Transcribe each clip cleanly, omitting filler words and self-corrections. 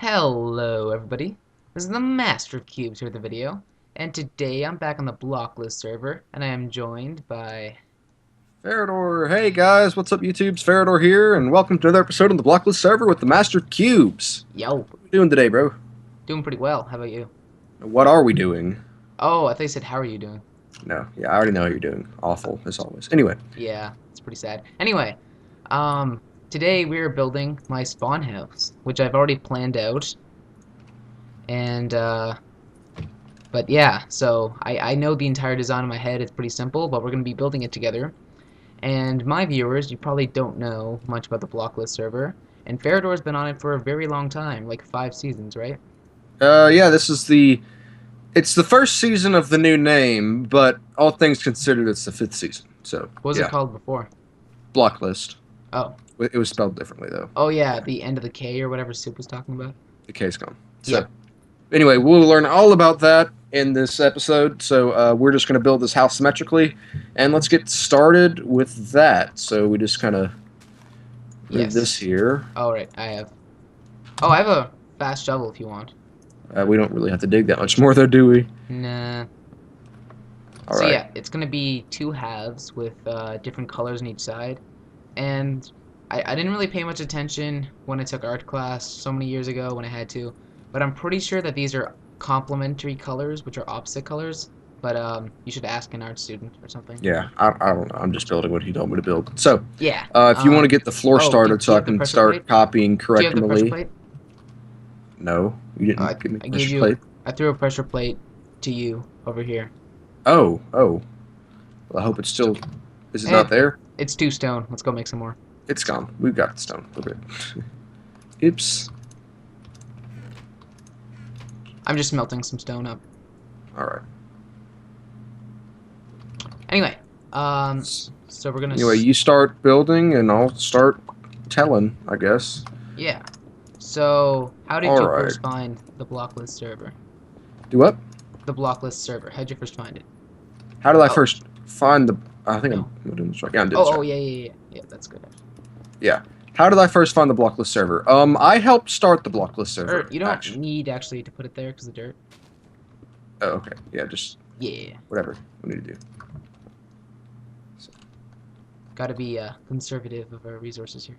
Hello everybody, this is the Master of Cubes here with the video, and today I'm back on the blocklist server, and I am joined by... Feridor, hey guys, what's up YouTube's Feridor here, and welcome to another episode on the blocklist server with the Master Cubes. Yo, What are we doing today, bro? doing pretty well, how about you? What are we doing? Oh, I thought you said how are you doing? No, yeah, I already know how you're doing. Awful, as always. Anyway, Yeah, it's pretty sad. Anyway, today we are building my spawn house, which I've already planned out, and, but yeah, so I know the entire design in my head. It's pretty simple, but we're going to be building it together. And my viewers, you probably don't know much about the blocklist server, and Feridor's been on it for a very long time, like 5 seasons, right? yeah, it's the first season of the new name, but all things considered, it's the 5th season, so, What was yeah. it called before? Blocklist. Oh. It was spelled differently, though. Oh yeah, the end of the K or whatever Soup was talking about. The K's gone. So, Yeah. anyway, we'll learn all about that in this episode. So we're just going to build this house symmetrically, and let's get started with that. So we just kind of move this here. Oh right, I have a fast shovel if you want. We don't really have to dig that much more, though, do we? Nah. All so right. yeah, it's gonna be 2 halves with different colors on each side, and I didn't really pay much attention when I took art class so many years ago when I had to, but I'm pretty sure that these are complementary colors, which are opposite colors. But you should ask an art student or something. Yeah, I don't know. I'm just building what he told me to build. So, Yeah. if you want to get the floor started so I can start plate? copying Do you have the pressure correctly. plate? No, you didn't give me the I gave pressure you. plate. I threw a pressure plate to you over here. Oh. Well, I hope it's still... Is it not there? It's 2 stone. Let's go make some more. It's gone. We've got the stone. We're good. Oops. I'm just smelting some stone up. Alright. Anyway, so we're gonna... Anyway, you start building and I'll start telling, I guess. Yeah. So, how did you first find the blocklist server? Do what? The blocklist server. How'd you first find it? How did I first find the... I think I'm doing this right. Yeah, I'm doing this right. Yeah, that's good. Yeah. How did I first find the blocklist server? I helped start the blocklist server. You don't need actually to put it there because of dirt. Oh, okay. Yeah, just... Yeah. Whatever we need to do. So. Gotta be conservative of our resources here.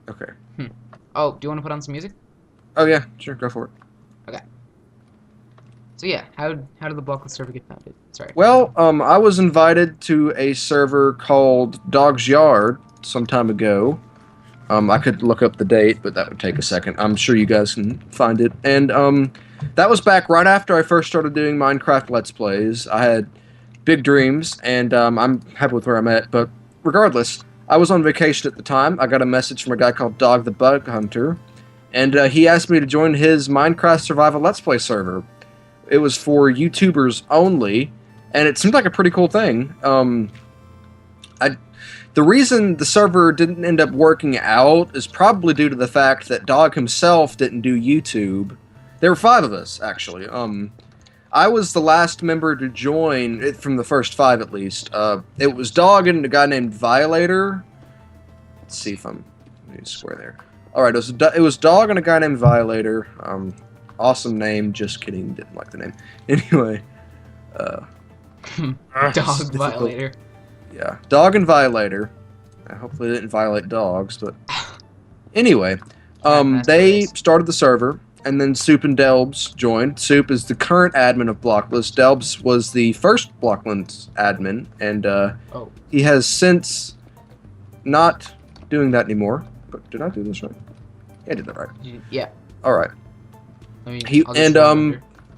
Okay. Oh, do you want to put on some music? Oh, yeah. Sure, go for it. Okay. So yeah, how did the blocklist server get founded? Sorry. Well, I was invited to a server called Dog's Yard some time ago. I could look up the date, but that would take a second. I'm sure you guys can find it. And that was back right after I first started doing Minecraft Let's Plays. I had big dreams, and I'm happy with where I'm at. But regardless, I was on vacation at the time. I got a message from a guy called Dog the Bug Hunter, and he asked me to join his Minecraft Survival Let's Play server. It was for YouTubers only, and it seemed like a pretty cool thing. The reason the server didn't end up working out is probably due to the fact that Dog himself didn't do YouTube. There were 5 of us, actually. I was the last member to join, from the first 5 at least. It was Dog and a guy named Violator. Let's see if I'm... I need a square there. Alright, it was Dog and a guy named Violator. Awesome name, just kidding, didn't like the name. Anyway, Dog Violator. Yeah, Dog and Violator. Hopefully they didn't violate dogs, but... Anyway, they started the server, and then Soup and Delbs joined. Soup is the current admin of blocklist. Delbs was the first blocklist admin, and he has since not doing that anymore. But did I do this right? Yeah, I did that right. Yeah. Alright.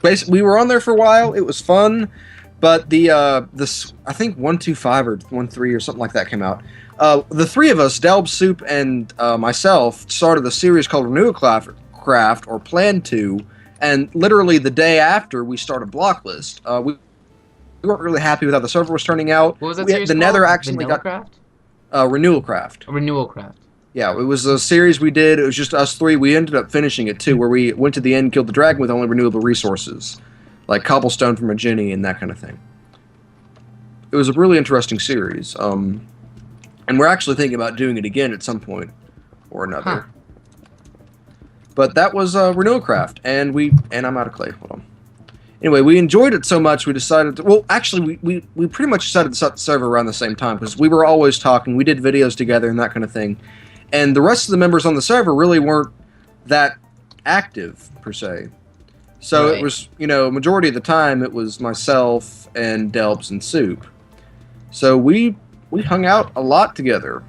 Basically, we were on there for a while. It was fun, but this I think 1.25 or 1.3 or something like that came out. The 3 of us, Delb, Soup, and myself, started a series called Renewal Craft, or planned to, and literally the day after we started blocklist, we weren't really happy with how the server was turning out. What was that series the called? Nether actually Vanilla got Craft? Renewal Craft. Renewal Craft. Yeah, it was a series we did. It was just us 3. We ended up finishing it, too, where we went to the end, killed the dragon with only renewable resources. Like cobblestone from a Jenny and that kind of thing. It was a really interesting series. And we're actually thinking about doing it again at some point or another. But that was Renewalcraft, and I'm out of clay. Hold on. Anyway, we enjoyed it so much we decided to. Well, actually, we pretty much decided to start the server around the same time because we were always talking. We did videos together and that kind of thing, and the rest of the members on the server really weren't that active per se. So Right. it was, majority of the time it was myself and Delbs and Soup. So we hung out a lot together.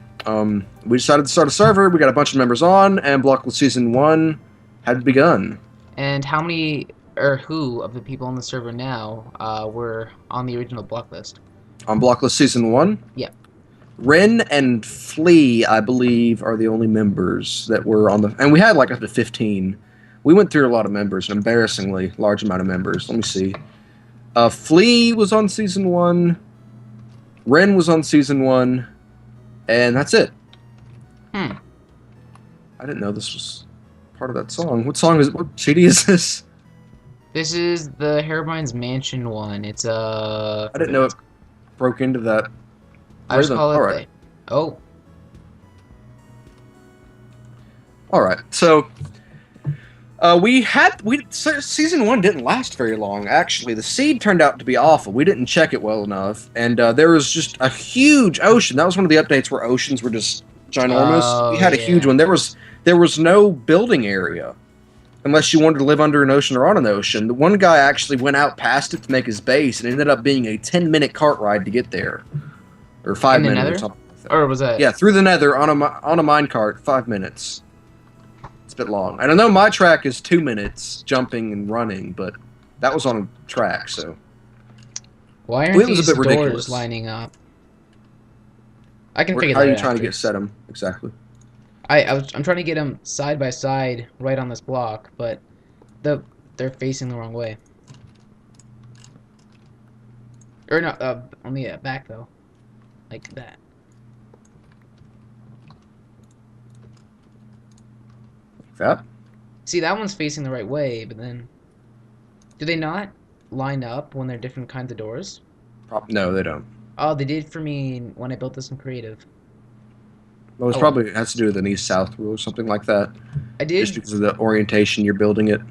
We decided to start a server. We got a bunch of members on, and blocLIST Season 1 had begun. And how many or who of the people on the server now were on the original blocLIST? On blocLIST Season 1? Yeah. Ren and Flea, I believe, are the only members that were on the... And we had like up to 15. We went through a lot of members, an embarrassingly large amount of members. Let me see. Flea was on Season 1. Ren was on Season 1. And that's it. Hmm. I didn't know this was part of that song. What song is it? What CD is this? This is the Hermine's Mansion one. It's I didn't know it broke into that. I just call it. Alright. Oh. Alright, so Season 1 didn't last very long, actually. The seed turned out to be awful. We didn't check it well enough, and there was just a huge ocean. That was one of the updates where oceans were just ginormous. Oh, we had a huge one. There was no building area, unless you wanted to live under an ocean or on an ocean. The one guy actually went out past it to make his base, and it ended up being a 10-minute cart ride to get there. Or 5 minutes Nether? or something like that. Or was that? Yeah, through the Nether on a minecart, 5 minutes. It's a bit long. And I know my track is 2 minutes jumping and running, but that was on a track, so. Why aren't It was a these bit doors ridiculous. lining up? I can figure How that out. are you trying to after. get set them exactly? I'm trying to get them side by side right on this block, but they're facing the wrong way. Or no, on the back though, like that. That? See, that one's facing the right way, but then do they not line up when they're different kinds of doors? No, they don't. Oh, they did for me when I built this in creative. Well, it probably has to do with an east-south rule or something like that. I did. Just because of the orientation you're building it.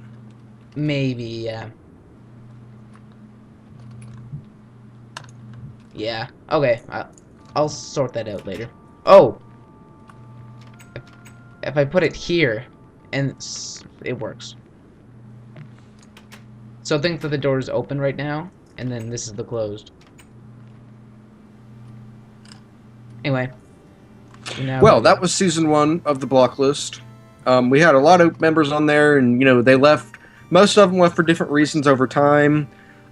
Maybe, yeah. Yeah. Okay. I'll sort that out later. Oh. If I put it here, and it works. So think that the door is open right now, and then this is the closed. Anyway. Well, that was Season 1 of the blocLIST. We had a lot of members on there, and, they left. Most of them left for different reasons over time.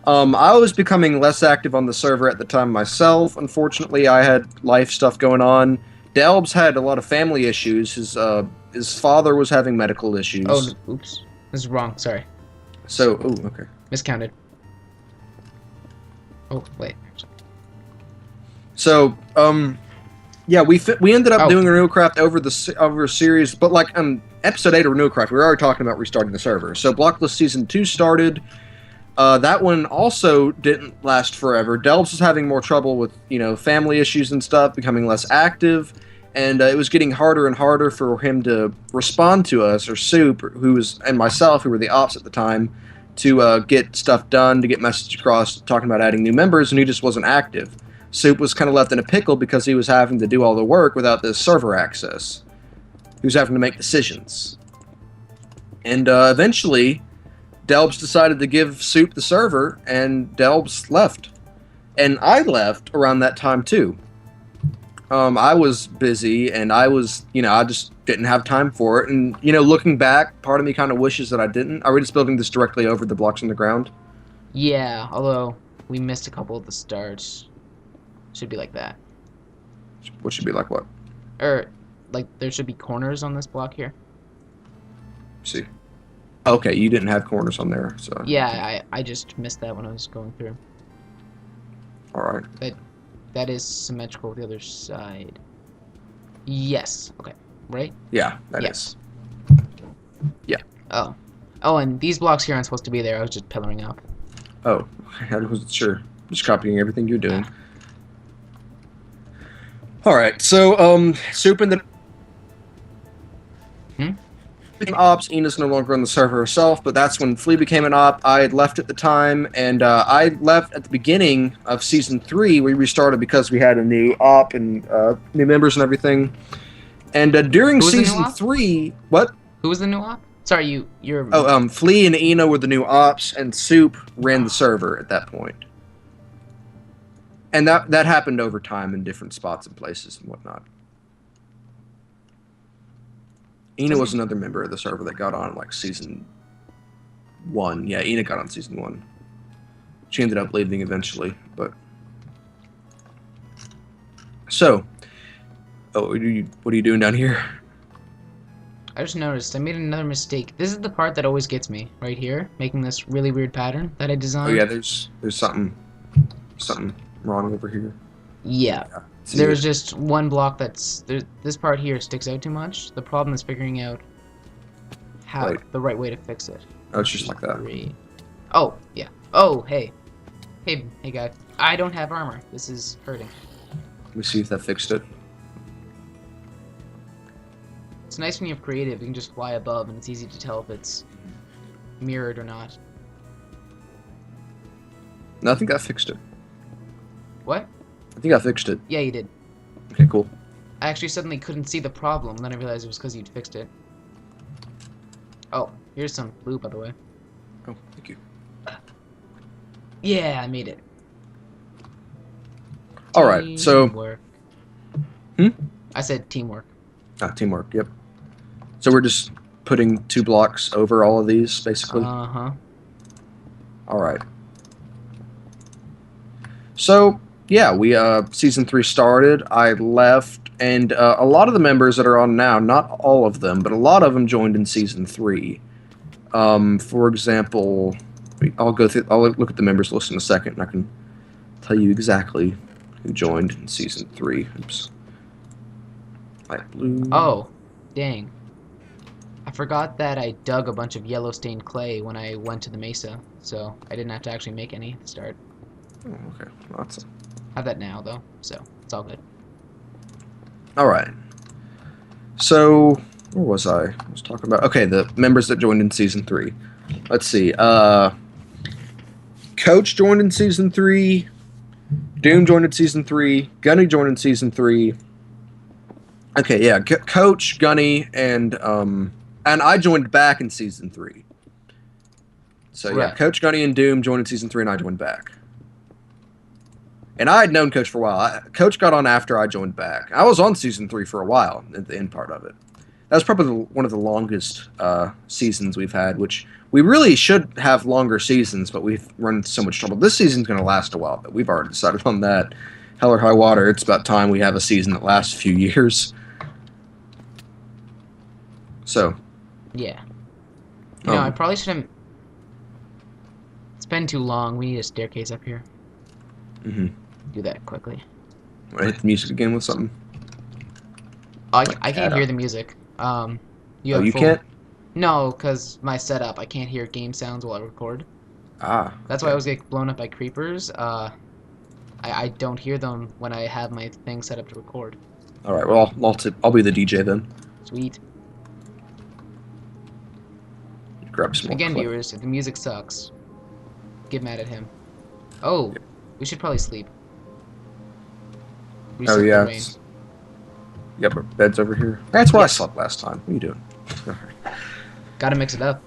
I was becoming less active on the server at the time myself. Unfortunately, I had life stuff going on. Delbs had a lot of family issues. His father was having medical issues. Oh, oops. This is wrong. Sorry. So, okay. Miscounted. Oh, wait. So, yeah, we ended up Oh. doing Renewalcraft over a series, but like on episode 8 of Renewalcraft, we were already talking about restarting the server. So blocLIST Season 2 started. That one also didn't last forever. Delbs was having more trouble with, family issues and stuff, becoming less active, and it was getting harder and harder for him to respond to us, or Soup, and myself, who were the ops at the time, to get stuff done, to get message across, talking about adding new members, and he just wasn't active. Soup was kind of left in a pickle because he was having to do all the work without the server access. He was having to make decisions. And eventually, Delbs decided to give Soup the server, and Delbs left. And I left around that time, too. I was busy, and I was, I just didn't have time for it. And, looking back, part of me kind of wishes that I didn't. Are we just building this directly over the blocks on the ground? Yeah, although we missed a couple at the start. Should be like that. What should be like what? Or, like, there should be corners on this block here. See. Okay, you didn't have corners on there, so. Yeah, I just missed that when I was going through. Alright. That is symmetrical with the other side. Yes. Okay. Right? Yeah, that is. Yes. Yeah. Oh. Oh, and these blocks here aren't supposed to be there. I was just pillaring up. Oh, I wasn't sure. Just copying everything you're doing. Alright, so, Soup ended... became ops. Ina's no longer on the server herself, but that's when Flea became an op. I had left at the time, and I left at the beginning of Season 3. We restarted because we had a new op and new members and everything. And during Season 3... What? Who was the new op? Sorry, you're... Oh, Flea and Ina were the new ops, and Soup ran the server at that point. And that happened over time in different spots and places and whatnot. Ina was another member of the server that got on like Season 1. Yeah, Ina got on Season 1. She ended up leaving eventually, but... So... Oh, what are you doing down here? I just noticed I made another mistake. This is the part that always gets me, right here, making this really weird pattern that I designed. Oh yeah, there's something wrong over here. Yeah. There's just one block that's... This part here sticks out too much. The problem is figuring out how the right way to fix it. Oh, it's just like that. Oh, yeah. Oh, hey. Hey, guy. I don't have armor. This is hurting. Let me see if that fixed it. It's nice when you have creative. You can just fly above, and it's easy to tell if it's mirrored or not. No, I think I fixed it. What? I think I fixed it. Yeah, you did. Okay, cool. I actually suddenly couldn't see the problem, then I realized it was because you'd fixed it. Oh, here's some blue, by the way. Oh, thank you. Yeah, I made it. Alright, so... Teamwork. Hmm? I said teamwork. Ah, teamwork, yep. So we're just putting 2 blocks over all of these, basically? Uh-huh. Alright. So, yeah, we, Season 3 started, I left, and a lot of the members that are on now, not all of them, but a lot of them joined in Season 3. For example, I'll look at the members list in a second, and I can tell you exactly who joined in Season 3. Oops. Light blue. Oh, dang. I forgot that I dug a bunch of yellow stained clay when I went to the mesa, so I didn't have to actually make any at the start. Oh, okay. Lots of... I have that now, though, so it's all good. Alright. So, where was I? I was talking about... Okay, the members that joined in Season 3. Let's see. Coach joined in Season 3. Doom joined in Season 3. Gunny joined in Season 3. Okay, yeah. Coach, Gunny, and I joined back in Season 3. So, yeah, Coach, Gunny, and Doom joined in Season 3, and I joined back. And I had known Coach for a while. Coach got on after I joined back. I was on Season 3 for a while, at the end part of it. That was probably one of the longest seasons we've had, which we really should have longer seasons, but we've run into so much trouble. This season's going to last a while, but we've already decided on that. Hell or high water, it's about time we have a season that lasts a few years. So. Yeah. You know, I probably shouldn't... It's been too long. We need a staircase up here. Mm-hmm. Do that quickly. Want to hit the music again with something? Oh, I can't hear the music. You can't? No, because my setup, I can't hear game sounds while I record. Ah. That's why I always get blown up by creepers. I don't hear them when I have my thing set up to record. Alright, well, I'll be the DJ then. Sweet. Grab some Again, viewers, if the music sucks, get mad at him. Oh, we should probably sleep. Oh, yeah. Yep, our bed's over here. That's where I slept last time. What are you doing? Gotta mix it up.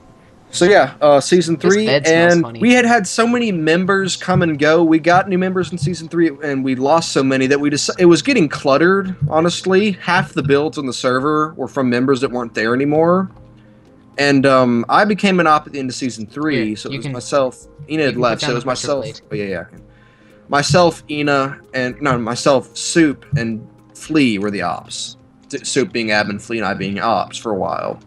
So yeah, Season 3, and funny. we had so many members come and go. We got new members in Season 3, and we lost so many that it was getting cluttered, honestly. Half the builds on the server were from members that weren't there anymore. And I became an op at the end of Season 3, Here, so it was myself. Ina had left, so it was myself. Plate. Oh, yeah. Myself, Ina, myself, Soup, and Flea were the ops. Soup being admin, Flea and I being ops for a while.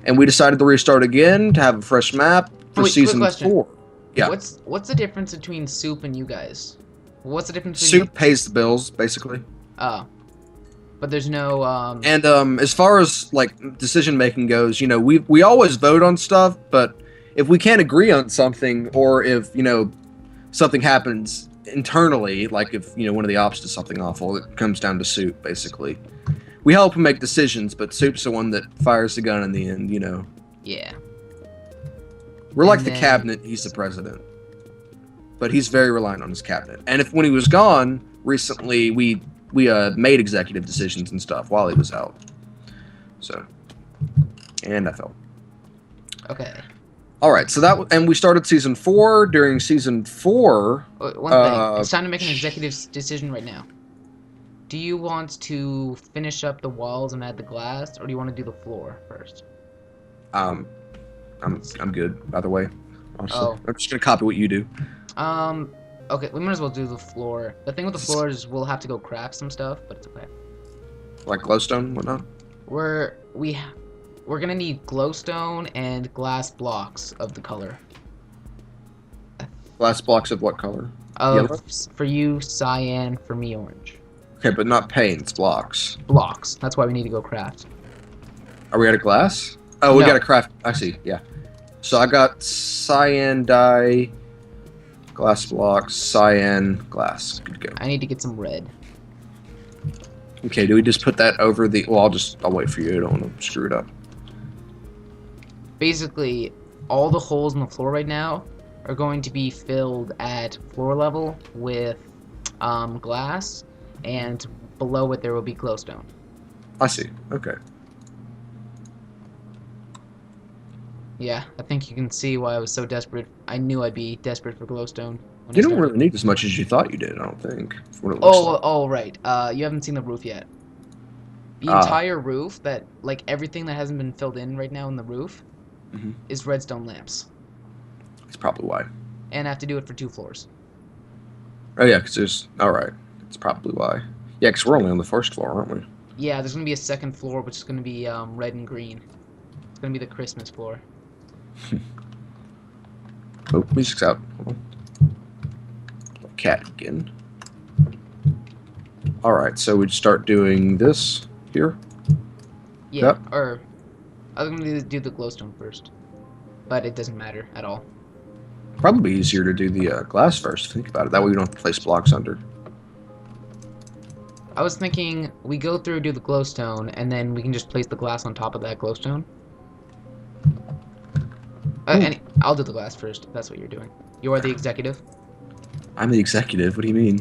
And we decided to restart again to have a fresh map for Season 4. Yeah. What's the difference between Soup and you guys? What's the difference between Soup pays the bills, basically. Oh. But there's no And as far as like decision making goes, you know, we always vote on stuff, but if we can't agree on something, or if, you know, something happens internally, like if, you know, one of the ops does something awful, it comes down to Soup, basically. we help him make decisions, but Soup's the one that fires the gun in the end. You know. Yeah. We're like And the then- cabinet. He's the president, but he's very reliant on his cabinet. And if when he was gone recently, we made executive decisions and stuff while he was out. So, and I fell. Okay. All right, so and we started season 4. During season 4, One thing. It's time to make an executive decision right now. Do you want to finish up the walls and add the glass, or do you want to do the floor first? I'm good either way. Honestly, Oh. I'm just gonna copy what you do. Okay, we might as well do the floor. The thing with the floor is we'll have to go craft some stuff, but it's okay. Like glowstone and whatnot. We're gonna need glowstone and glass blocks of the color. Glass blocks of what color? Of, Yellow? for you, cyan. For me, orange. Okay, but not paints, blocks. Blocks. That's why we need to go craft. Are we out of glass? Oh, we No. got to craft. I see. Yeah. So I got cyan dye, glass blocks, cyan, glass. Good to go. I need to get some red. Okay, do we just put that over the... Well, I'll wait for you. I don't want to screw it up. Basically, all the holes in the floor right now are going to be filled at floor level with glass, and below it there will be glowstone. I see. Okay. Yeah, I think you can see why I was so desperate. I knew I'd be desperate for glowstone. when I You don't started. really need as much as you thought you did, I don't think. From what it looks like. Oh, right. You haven't seen the roof yet. The Ah. entire roof, like everything that hasn't been filled in right now in the roof, Mhm. is redstone lamps. That's probably why. And I have to do it for 2 floors. Oh, yeah, because there's... Alright. That's probably why. Yeah, because we're only on the first floor, aren't we? Yeah, there's going to be a second floor, which is going to be red and green. It's going to be the Christmas floor. Oh, music's out. Hold on. Cat again. Alright, so we'd start doing this here. Yeah, Yep. or I was going to do the glowstone first. But it doesn't matter at all. Probably easier to do the glass first, think about it. That way we don't have to place blocks under. I was thinking we go through, do the glowstone, and then we can just place the glass on top of that glowstone. I'll do the glass first, if that's what you're doing. You are the executive. I'm the executive, what do you mean?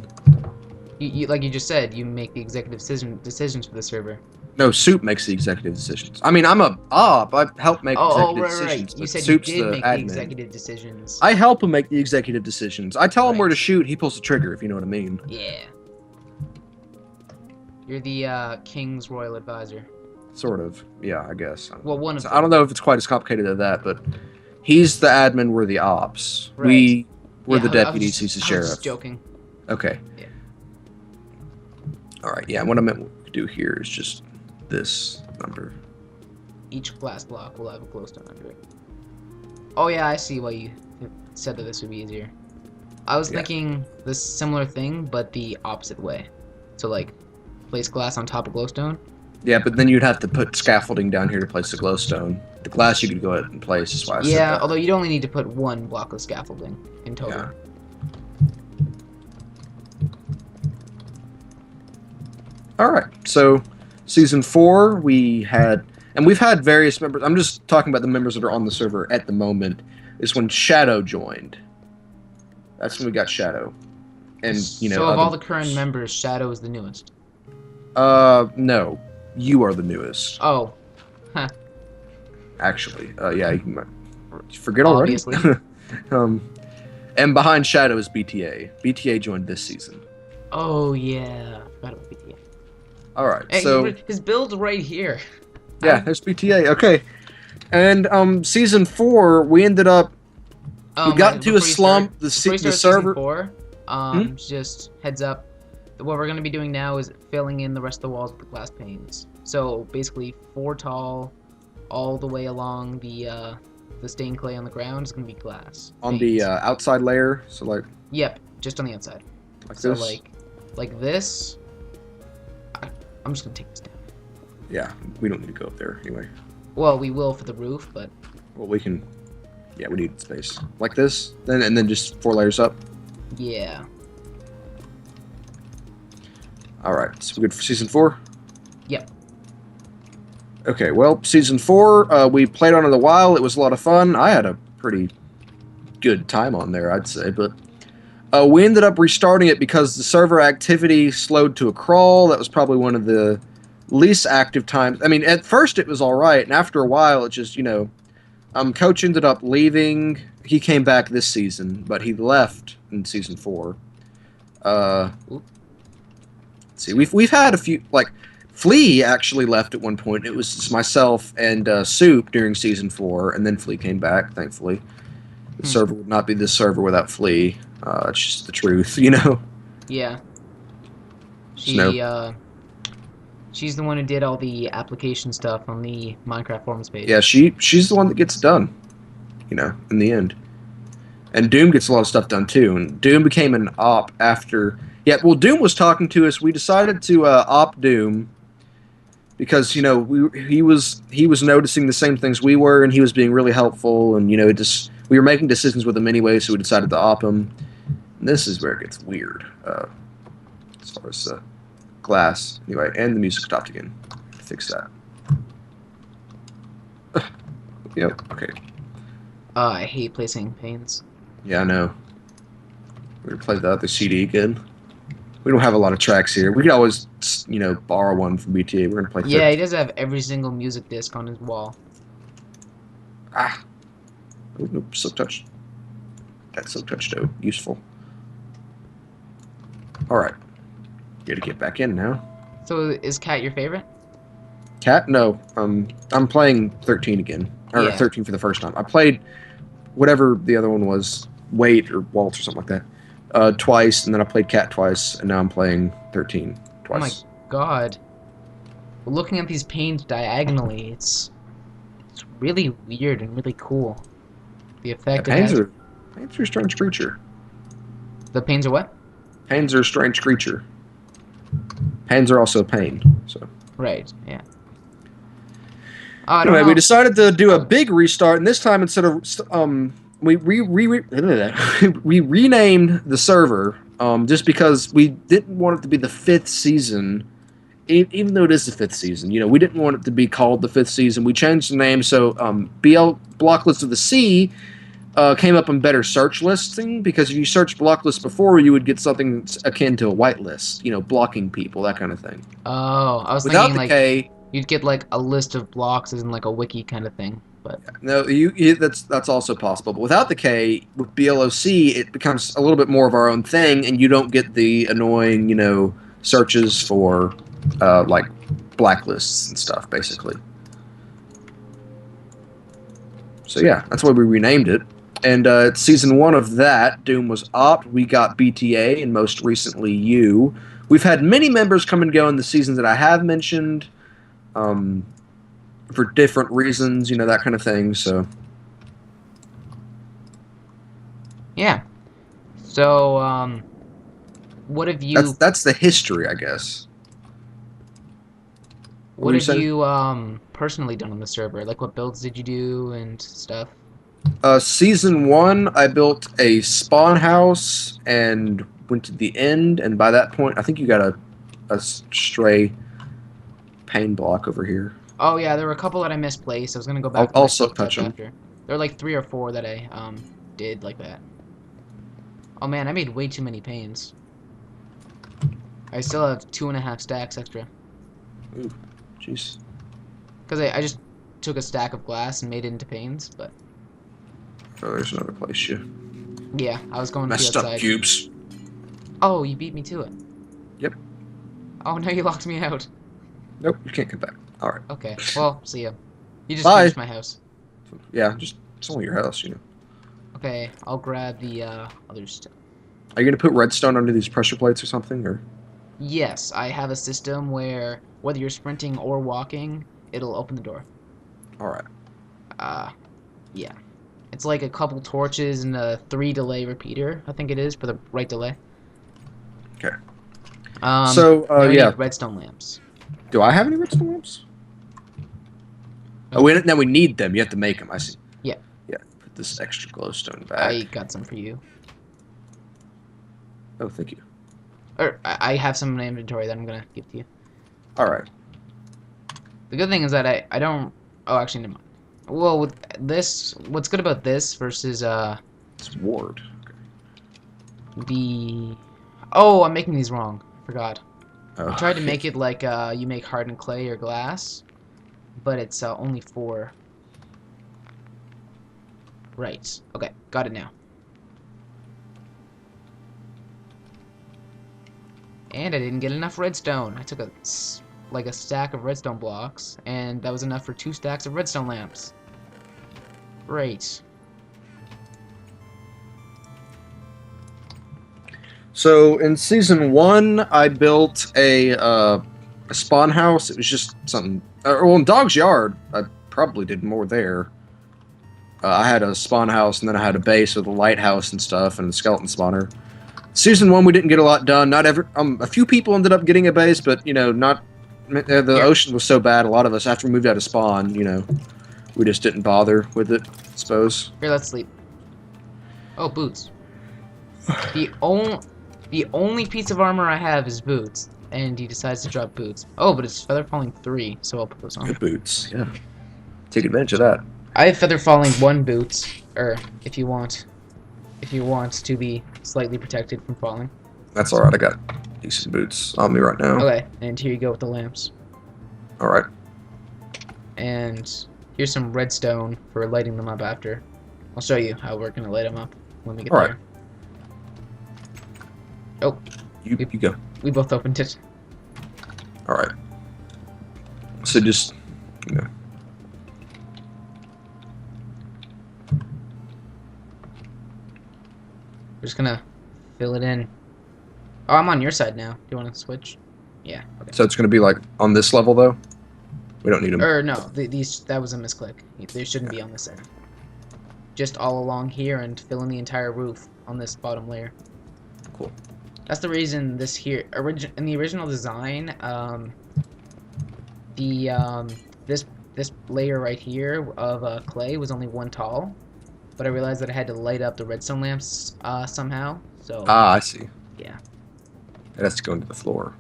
You like you just said, you make the executive decisions for the server. No, Soup makes the executive decisions. I mean, I'm a op. I help make executive right, decisions. right. You but said Soup's you did the make admin. the executive decisions. I help him make the executive decisions. I tell him where to Right. shoot. He pulls the trigger, if you know what I mean. Yeah. You're the King's royal advisor. Sort of. Yeah, I guess. Well, one of So them. I don't know if it's quite as complicated as that, but he's the admin. We're the ops. Right. We're Yeah, the I was deputies. just- He's the I was sheriff. just joking. Okay. Yeah. All right. Yeah. What I meant to do here is just this number. Each glass block will have a glowstone under it. Oh yeah, I see why you said that this would be easier. I was Yeah. thinking this similar thing, but the opposite way. So like, place glass on top of glowstone. Yeah, but then you'd have to put scaffolding down here to place the glowstone. The glass you could go ahead and place. Is why I said Yeah, that. although you'd only need to put 1 block of scaffolding in total. Yeah. All right. So, season 4, we had, and we've had various members. I'm just talking about the members that are on the server at the moment. Is when Shadow joined. That's when we got Shadow, and you know. So of other all the current members. members, Shadow is the newest. No, you are the newest. Oh, Actually, yeah, you might forget already. Obviously. And behind Shadow is BTA. BTA joined this season. oh yeah. Forgot about BTA. All right, Hey, so his build's right here. yeah, there's BTA. Okay, and season 4, we ended up we got into a slump. The server. Season 4, just heads up. What we're gonna be doing now is filling in the rest of the walls with glass panes. So basically, 4 tall, all the way along the stained clay on the ground is gonna be glass On the panes. outside layer, so like Yep, just on the outside. this. So like this. I'm just gonna take this down. Yeah, we don't need to go up there anyway. Well, we will for the roof, but Well, we can. Yeah, we need space like this, and then just 4 layers up. yeah. All right, so we're good for season 4. Yep. Okay, well, season 4, we played on it a while. It was a lot of fun. I had a pretty good time on there, I'd say, but we ended up restarting it because the server activity slowed to a crawl. That was probably one of the least active times. I mean, at first it was all right, and after a while, it just, Coach ended up leaving. He came back this season, but he left in season 4. Uh, Oop. let's see, we've had a few, like, Flea actually left at one point. It was just myself and Soup during season 4, and then Flea came back, thankfully. The Hmm. server would not be this server without Flea. It's just the truth, you know? Yeah. There's no... She's the one who did all the application stuff on the Minecraft forums page. Yeah, she's the one that gets done, in the end. And Doom gets a lot of stuff done, too. And Doom became an op after... Yeah, well, Doom was talking to us. We decided to op Doom because, he was noticing the same things we were, and he was being really helpful, and, we were making decisions with him anyway, so we decided to op him. And this is where it gets weird, as far as glass. Anyway, and the music stopped again. Fix that. Yep, okay. I hate placing panes. Yeah, I know. We're gonna play the other CD again. We don't have a lot of tracks here. We could always, borrow one from BTA. We're gonna play. Yeah, he does have every single music disc on his wall. Ah. Oh, nope, silk touch. That's silk touch though. Useful. All right. Gotta get back in now. So is Cat your favorite? Cat? No. I'm playing 13 again. Or Yeah. 13 for the first time. I played whatever the other one was, Wait or Waltz or something like that, twice, and then I played Cat twice, and now I'm playing 13 twice. Oh my god. Looking at these panes diagonally, it's really weird and really cool. The effect it has. Pains are a strange creature. The panes are what? Pains are a strange creature. Pains are also a pain. So Right, yeah. I don't anyway, know. we decided to do a big restart, and this time instead of we we renamed the server just because we didn't want it to be the 5th season, even though it is the 5th season. We didn't want it to be called the 5th season. We changed the name so blocLIST of the Sea came up in better search listing, because if you searched blocLIST before, you would get something akin to a whitelist, blocking people, that kind of thing. Oh, I was Without thinking the like K, you'd get like a list of blocks as in like a wiki kind of thing, but no, that's also possible. But without the K, with BLOC, it becomes a little bit more of our own thing, and you don't get the annoying, searches for like blacklists and stuff, basically. So yeah, that's why we renamed it. And season 1 of that, Doom was opt. We got BTA, and most recently you. We've had many members come and go in the seasons that I have mentioned, for different reasons, that kind of thing. So yeah. So what have you that's the history, I guess. what were you have saying? you personally done on the server? Like what builds did you do and stuff? Season 1, I built a spawn house and went to the end, and by that point, I think you got a stray pane block over here. Oh yeah, there were a couple that I misplaced. I was gonna go back to I'll my silk silk touch touch them. after. There were like 3 or 4 that I did like that. Oh man, I made way too many panes. I still have 2.5 stacks extra. Ooh, jeez. Because I just took a stack of glass and made it into panes, but Oh, there's another place you yeah, I was going to the messed up outside. cubes. Oh, you beat me to it. Yep. Oh, no, you locked me out. Nope, you can't come back. All right. Okay, well, see ya. You just Bye. finished my house. Yeah, it's only your house, Okay, I'll grab the other stuff. Are you gonna put redstone under these pressure plates or something, or? Yes, I have a system where whether you're sprinting or walking, it'll open the door. All right. Yeah. It's like a couple torches and a 3 delay repeater, I think it is, for the right delay. Okay. Now we yeah. need redstone lamps. Do I have any redstone lamps? Oh, now we need them. You have to make them. I see. Yeah. Yeah. Put this extra glowstone back. I got some for you. Oh, thank you. Or I have some in my inventory that I'm gonna give to you. All right. The good thing is that I don't. Oh, actually, never mind. Well, with this, what's good about this versus It's ward. the. Oh, I'm making these wrong. I forgot. I Oh, tried to okay. make it like you make hardened clay or glass, but it's only 4. Right. Okay, got it now. And I didn't get enough redstone. I took like a stack of redstone blocks, and that was enough for 2 stacks of redstone lamps. Great. So in season 1, I built a spawn house. It was just something. Well, in Dog's Yard, I probably did more there. I had a spawn house, and then I had a base with a lighthouse and stuff, and a skeleton spawner. Season 1, we didn't get a lot done. Not every. A few people ended up getting a base, but not. The Here. ocean was so bad. A lot of us, after we moved out of spawn, we just didn't bother with it. I suppose. Here, let's sleep. Oh, boots. The only piece of armor I have is boots, and he decides to drop boots. Oh, but it's feather falling 3, so I'll put those on. Good boots. Yeah. Take advantage of that. I have feather falling 1 boots, or if you want to be slightly protected from falling. That's all right. I got decent boots on me right now. Okay, and here you go with the lamps. All right. And here's some redstone for lighting them up after. I'll show you how we're gonna light them up when we get All there. right. Oh, You go. we both opened it. All right. So just, We're just gonna fill it in. Oh, I'm on your side now. Do you want to switch? Yeah. Okay. so it's going to be like on this level though. We don't need them. Or no, these that was a misclick. They shouldn't be on this side. Just all along here and fill in the entire roof on this bottom layer. Cool. That's the reason this here in the original design, this layer right here of clay was only 1 tall, but I realized that I had to light up the redstone lamps somehow. So Ah, I see. yeah. It has to go into the floor.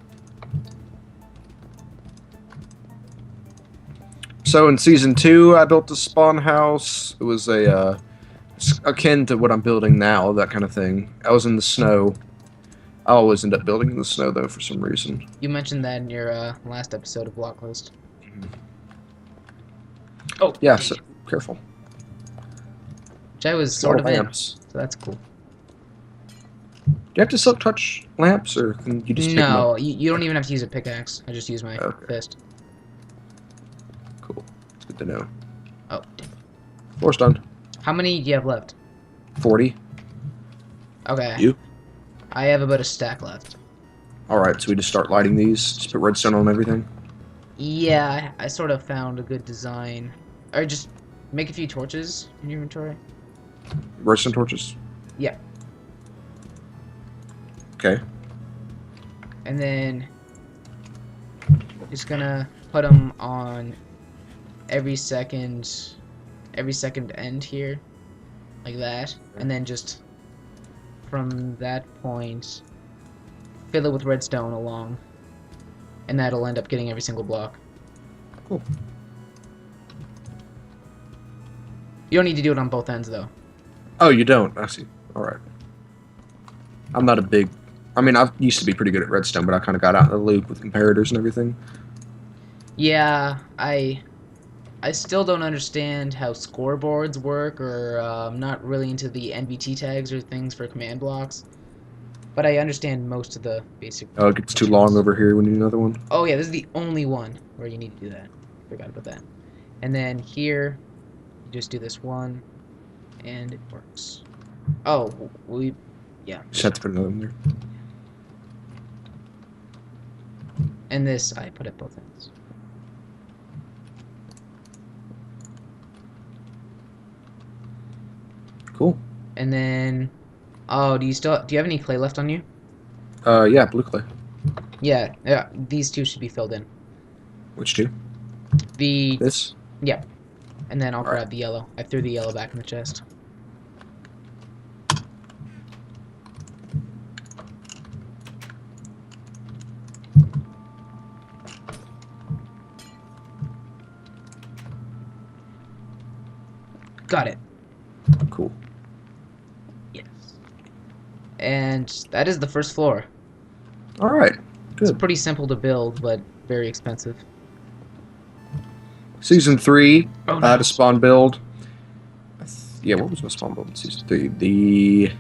So in season 2, I built a spawn house. It was akin to what I'm building now, that kind of thing. I was in the snow. I always end up building in the snow though, for some reason. You mentioned that in your last episode of blocLIST. Oh Yeah. So careful. which I was It's a lot sort of of in, lamps. so that's cool. Do you have to silk touch lamps, or can you just pick them No, up? you don't even have to use a pickaxe. I just use my Okay. fist. Cool. It's good to know. Oh, damn. Floor's done. How many do you have left? 40. Okay. You? I have about a stack left. Alright, so we just start lighting these. Just put redstone on everything. Yeah, I sort of found a good design. Or just make a few torches in your inventory. Redstone torches? Yeah. Okay. And then just gonna put them on every second end here, like that, and then just from that point fill it with redstone along, and that'll end up getting every single block. Cool. You don't need to do it on both ends though. Oh, you don't? I see. Alright. I'm not a big... I mean, I used to be pretty good at redstone, but I kind of got out of the loop with comparators and everything. Yeah, I still don't understand how scoreboards work, or I'm not really into the NVT tags or things for command blocks. But I understand most of the basic... Oh, it gets too long over here. We need another one. Oh yeah, this is the only one where you need to do that. Forgot about that. And then here, you just do this one, and it works. Oh, yeah. Just have to put another one there. And this, I put at both ends. Cool. And then, oh, do you have any clay left on you? Yeah, blue clay. Yeah, these 2 should be filled in. Which two? This? Yeah. And then I'll Alright. grab the yellow. I threw the yellow back in the chest. Got it. Cool. Yes. And that is the first floor. All right. It's Good. pretty simple to build, but very expensive. Season 3, Oh I had no. a spawn build. Yeah, what was my spawn build in season 3? The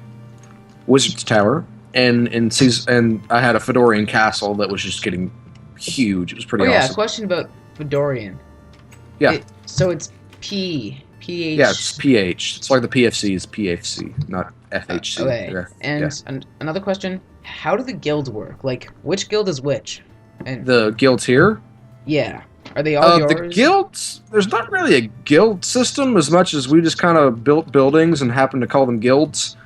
Wizard's Tower, and I had a Fedorian castle that was just getting huge. It was Oh pretty yeah, a awesome. question about Fedorian. Yeah, So it's yeah, it's PH. PH. It's like the PFC is PFC, not FHC. Okay. Yeah, And another question: how do the guilds work? Like, which guild is which? And the guilds here. yeah, are they all The yours? guilds. There's not really a guild system as much as we just kind of built buildings and happened to call them guilds.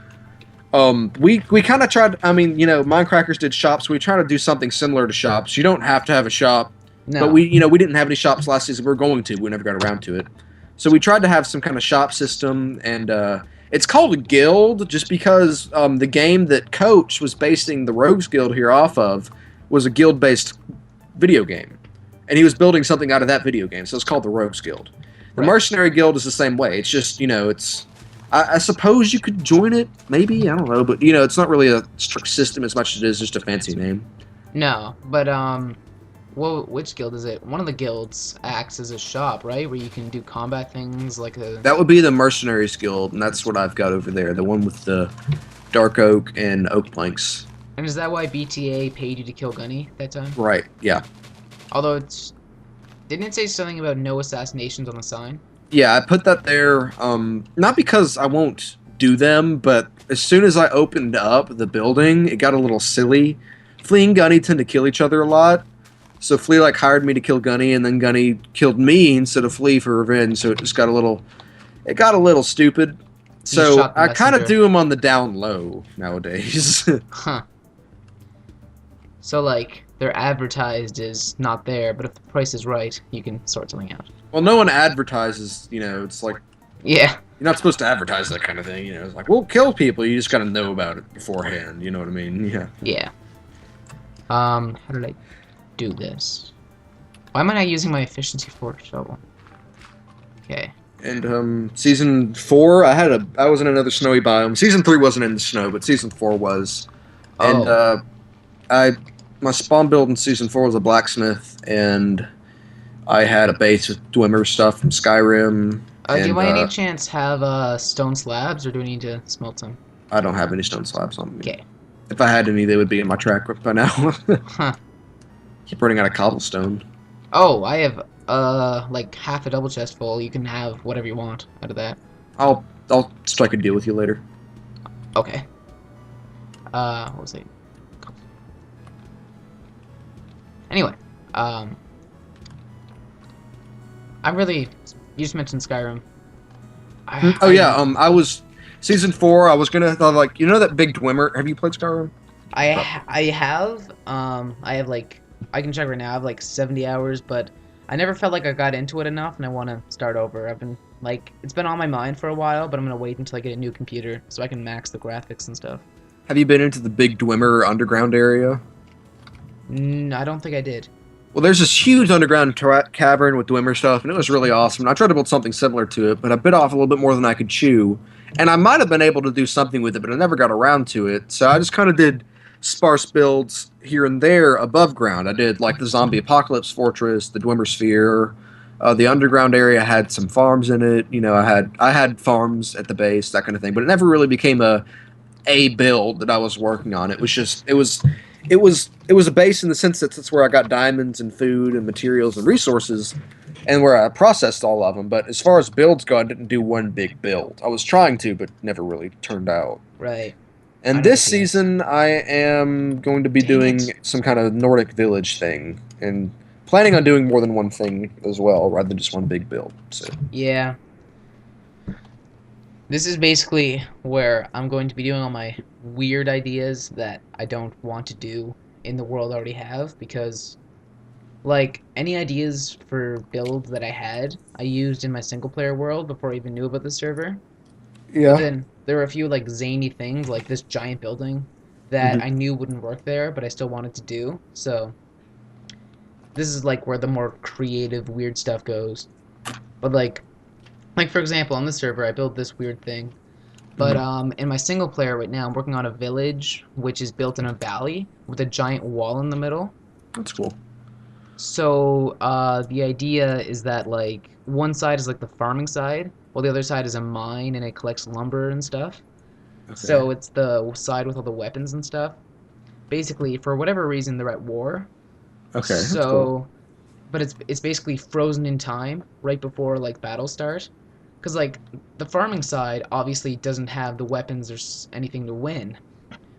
We kind of tried. I mean, Minecrackers did shops. We try to do something similar to shops. You don't have to have a shop, but No. we didn't have any shops last season. We were going to. We never got around to it. So we tried to have some kind of shop system, and it's called a guild just because the game that Coach was basing the Rogues Guild here off of was a guild-based video game, and he was building something out of that video game. So it's called the Rogues Guild. The Right. Mercenary Guild is the same way. It's just it's. I suppose you could join it, maybe. I don't know, but it's not really a strict system as much as it is just a fancy name. No, but well, which guild is it? One of the guilds acts as a shop, right? Where you can do combat things like a. That would be the Mercenaries Guild, and that's what I've got over there. The one with the dark oak and oak planks. And is that why BTA paid you to kill Gunny that time? Right, yeah. Although didn't it say something about no assassinations on the sign? Yeah, I put that there, not because I won't do them, but as soon as I opened up the building, it got a little silly. Flea and Gunny tend to kill each other a lot. So Flea hired me to kill Gunny, and then Gunny killed me instead of Flea for revenge. So it just got a little stupid. So shot the I kind of messenger. do them on the down low nowadays. Huh. So like they're advertised as not there, but if the price is right, you can sort something out. Well, no one advertises. It's like Yeah. you're not supposed to advertise that kind of thing. It's like we'll kill people. You just got to know about it beforehand. You know what I mean? Yeah. Yeah. How did I do this? Why am I not using my efficiency 4 shovel? Okay. And season 4, I was in another snowy biome. Season 3 wasn't in the snow, but season 4 was. And my spawn build in season 4 was a blacksmith, and I had a base with Dwemer stuff from Skyrim. Do you and, by any chance have stone slabs, or do we need to smelt some? I don't have any stone slabs on me. Okay. If I had any, they would be in my track by now. Huh. Keep running out of cobblestone. Oh, I have like half a double chest full. You can have whatever you want out of that. I'll strike a deal with you later. Okay. What was it? Anyway, I really. You just mentioned Skyrim. Oh yeah, I was season 4. I was gonna like that big Dwemer. Have you played Skyrim? I have. I have like. I can check right now. I have like 70 hours, but I never felt like I got into it enough, and I want to start over. I've been like, it's been on my mind for a while, but I'm gonna wait until I get a new computer so I can max the graphics and stuff. Have you been into the big Dwemer underground area? I don't think I did. Well, there's this huge underground cavern with Dwemer stuff, and it was really awesome. And I tried to build something similar to it, but I bit off a little bit more than I could chew. And I might have been able to do something with it, but I never got around to it. So I just kind of did sparse builds here and there above ground. I did like the Zombie Apocalypse Fortress, the Dwemer Sphere. The underground area had some farms in it. I had farms at the base, that kind of thing. But it never really became a build that I was working on. It was a base in the sense that that's where I got diamonds and food and materials and resources, and where I processed all of them. But as far as builds go, I didn't do one big build. I was trying to, but never really turned out. Right. And this season, I am going to be doing some kind of Nordic village thing, and planning on doing more than one thing as well, rather than just one big build. So Yeah. This is basically where I'm going to be doing all my weird ideas that I don't want to do in the world I already have, because like any ideas for builds that I had, I used in my single player world before I even knew about the server. yeah, But then there were a few like zany things like this giant building that I knew wouldn't work there, but I still wanted to do. So this is like where the more creative weird stuff goes. But like Like, for example, on this server, I built this weird thing. But Mhm. in my single player right now, I'm working on a village which is built in a valley with a giant wall in the middle. That's cool. So the idea is that like one side is like the farming side, while the other side is a mine and it collects lumber and stuff. Okay. So it's the side with all the weapons and stuff. Basically, for whatever reason, they're at war. Okay, that's cool. So, but it's basically frozen in time right before like battle start. Because like the farming side obviously doesn't have the weapons or anything to win.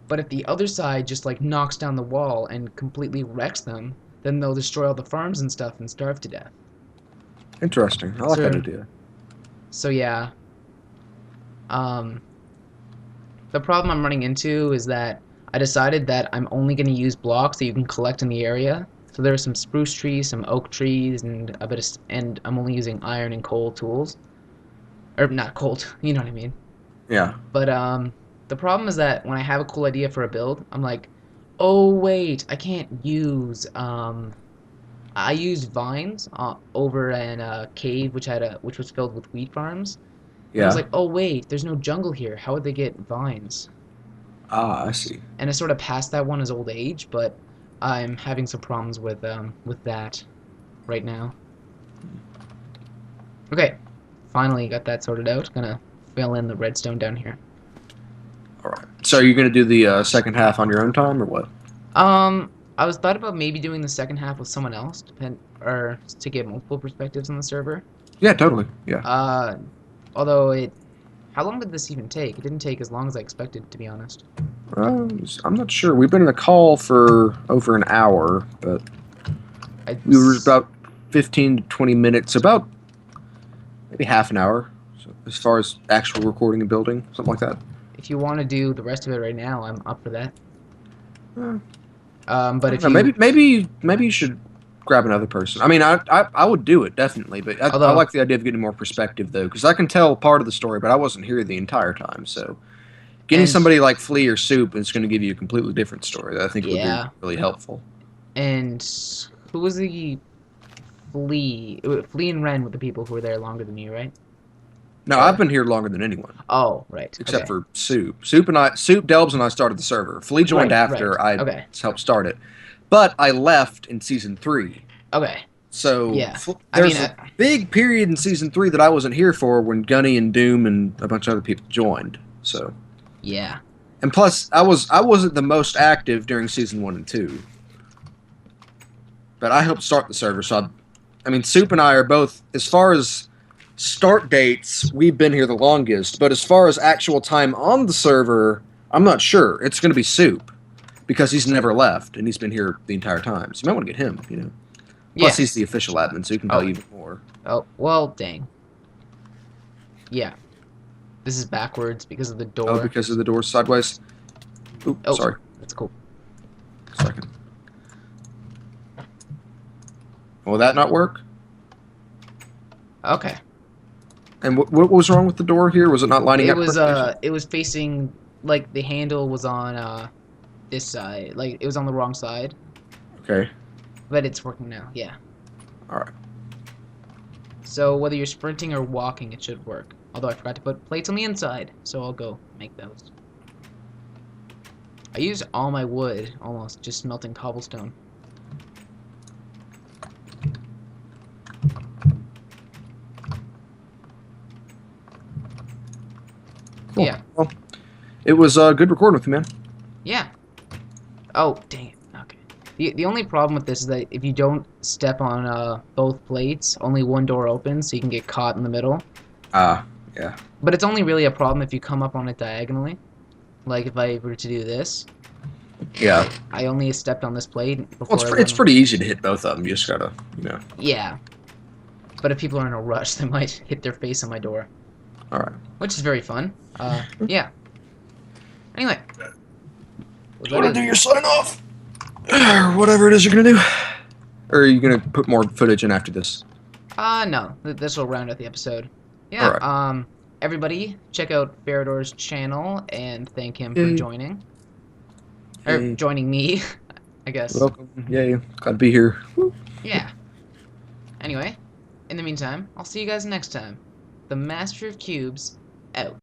But if the other side just like knocks down the wall and completely wrecks them, then they'll destroy all the farms and stuff and starve to death. Interesting. I like that So idea. so yeah. Um, the problem I'm running into is that I decided that I'm only going to use blocks that you can collect in the area. So there are some spruce trees, some oak trees, and a bit of, and I'm only using iron and coal tools, or not coal, you know what I mean. Yeah. But the problem is that when I have a cool idea for a build, I'm like, oh wait, I can't use I used vines over in a cave which was filled with wheat farms, and I was Yeah. like, oh wait, there's no jungle here. How would they get vines? Ah, I see. And I sort of passed that one as old age, but I'm having some problems with that right now. Okay, finally got that sorted out. Gonna fill in the redstone down here. All right. So you're gonna do the second half on your own time, or what? I was thought about maybe doing the second half with someone else, or to get multiple perspectives on the server. Yeah, totally. Yeah. Uh, although how long did this even take? It didn't take as long as I expected, to be honest. I'm not sure. We've been in the call for over an hour, but I, we were about 15 to 20 minutes, about maybe half an hour, so as far as actual recording and building, something like that. if you want to do the rest of it right now, I'm up for that. Uh, I But don't if know. you, Maybe you should grab another person. I mean, I would do it definitely, but I although, like the idea of getting more perspective though, because I can tell part of the story, but I wasn't here the entire time. So getting and somebody like Flea or Soup is going to give you a completely different story that I think would be yeah, really helpful. and who was the Flea? Flea and Ren were the people who were there longer than you, right? No, I've Or been here longer than anyone. oh, right, Except okay, for Soup. Soup Delbs and I started the server. Flea joined right, after I okay, helped start it, but I left in season 3. okay, So yeah. I mean, there's a big period in season 3 that I wasn't here for when Gunny and Doom and a bunch of other people joined. So yeah, and plus I wasn't the most active during season 1 and 2, but I helped start the server. So I mean, Soup and I are both, as far as start dates, we've been here the longest. But as far as actual time on the server, I'm not sure. It's going to be Soup because he's never left and he's been here the entire time. So you might want to get him, you know. Plus, yeah. he's the official admin, so he can tell Oh, you even more. oh, well, dang. Yeah, this is backwards because of the Oh, door. because of the doors sideways. Oop, Oh, sorry. that's cool. Second. Will that not work? Okay. And what was wrong with the door here? Was it not lining up correctly or something? It was facing like the handle was on this side. Like it was on the wrong side, Okay. but it's working now. Yeah. All right. So whether you're sprinting or walking, it should work. Although I forgot to put plates on the inside, so I'll go make those. I used all my wood, almost, just smelting cobblestone. Cool. Yeah. Well, it was good recording with you, man. Yeah. Oh, dang it. Okay. The only problem with this is that if you don't step on both plates, only one door opens, so you can get caught in the middle. Yeah. But it's only really a problem if you come up on it diagonally. Like if I were to do this, Yeah. I only stepped on this plate Well, before it's pretty easy to hit both of them. You just gotta, you know. Yeah. But if people are in a rush, they might hit their face on my door. All right. Which is very fun. Yeah. Anyway. Do you want to do your sign off? Or whatever it is you're gonna do. Or are you gonna put more footage in after this? No. This will round out the episode. Yeah, Alright. Everybody, check out Feridor's channel and thank him for Yay. joining. Or Yay. joining me, I guess. Welcome. Yay. Glad to be here. Yeah. Anyway, in the meantime, I'll see you guys next time. the Master of Cubes, out.